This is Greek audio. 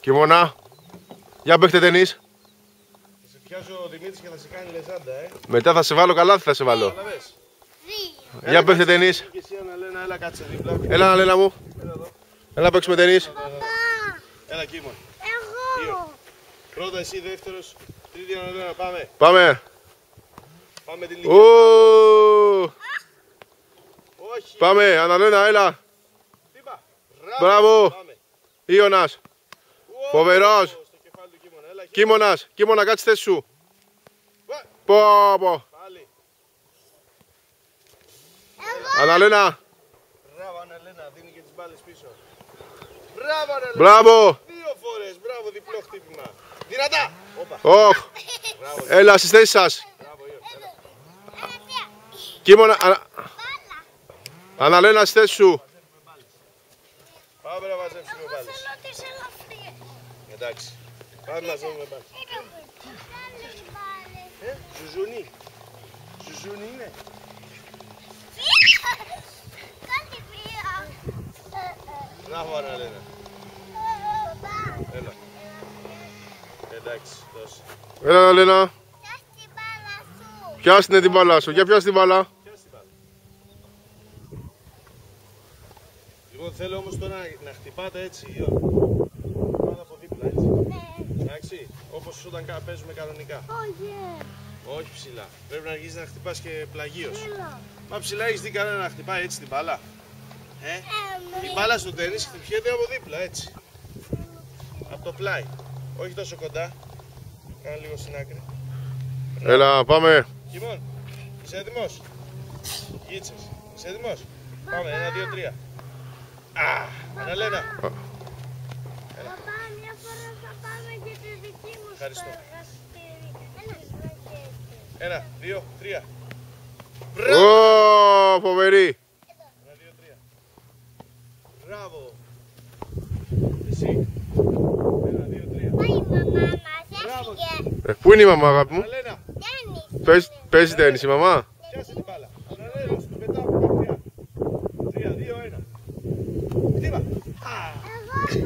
Κιμώνα. Για παίχτε ταινίς. Θα σε πιάσω ο Δημήτρης και θα σε κάνει λεζάντα, Μετά θα σε βάλω καλάθι, θα σε βάλω. Καταλαβες. Για παίχτε ταινίς. Και εσύ Αναλένα, έλα κάτσε δίπλα. Έλα Αναλένα μου. Έλα εδώ. Έλα παίξουμε ταινίς. Έλα Κίμων. Εγώ. Πρώτα εσύ, δεύτερος, τρίτη Αναλένα, πάμε. Πάμε. Πάμε την ηλικία. Όχι. Πάμε, Αναλένα, έλα. Τι είπα. Μπράβο. Πάμε. Ιωνας. Φοβερός. Στο κεφάλι του Κίμωνα. Έλα, Κίμωνας. Κίμωνα, κάτσε θέση σου. Βα. Πω, πω. Πάλι. Αναλένα. Μπράβο Αναλένα, δίνει και τις μπάλες πίσω. Μπράβο Αναλένα. Μπράβο. Δύο φορές, μπράβο, διπλό χτύπημα. Δυνατά. Όπα. Όχ. Μπράβο. Έλα στις θέσεις σας. Μπράβο, Ιω. Έλα. Κίμωνα. Αναλένα, στις θέσεις σου. Πάμε να μαζέψουμε μπάλες. Θέλω τις ελαφριές. Εντάξει. Πάμε να μαζέψουμε μπάλες. Ζουζουνί. Ζουζουνί είναι. Κάτι πρία. Μπράβο Αναλένα. Έλα. Εντάξει, δώσε. Έλα Αναλένα. Πιάσ' την μπάλα σου. Πιάστη την μπάλα σου. Για πιάστη την μπάλα. Πιάσε την μπάλα. Λοιπόν, θέλω όμως τώρα να χτυπάτε έτσι, Ιω. Πάνω από δίπλα, έτσι. Εντάξει, όπως όταν παίζουμε κανονικά. Όχι. Όχι ψηλά. Πρέπει να αρχίσεις να χτυπάς και πλαγίως. Μα ψηλά έχεις δει κανένα να χτυπάει έτσι την μπάλα. Η μπάλα στο τένις χτυπιέται από δίπλα, έτσι. Από το πλάι. Όχι τόσο κοντά. Κάνε λίγο στην άκρη. Έλα, πάμε. Κιμών, είσαι έτοιμος? Γίτσες, είσαι έτοιμος? Πάμε, 1, 2, 3. Αναλένα. Παπά, μια φορά θα πάμε και τη δική μου στο Ευχαριστώ. εργαστήρι. Ένα σπαγγέτι. 1, 2, 3. Ω, φοβερή. 1, 2, 3. Μπράβο. Εσύ. 1, 2, 3. Πάει η μαμά μας, έφυγε. Πού είναι η μαμά, αγάπη μου? Αναλένα, Τένις. Παίζει τένις η μαμά. πιάσε την μπάλα. Αναλένα, σου πετάω από μακριά. 3, 2, 1. Χτύπα. Εγώ.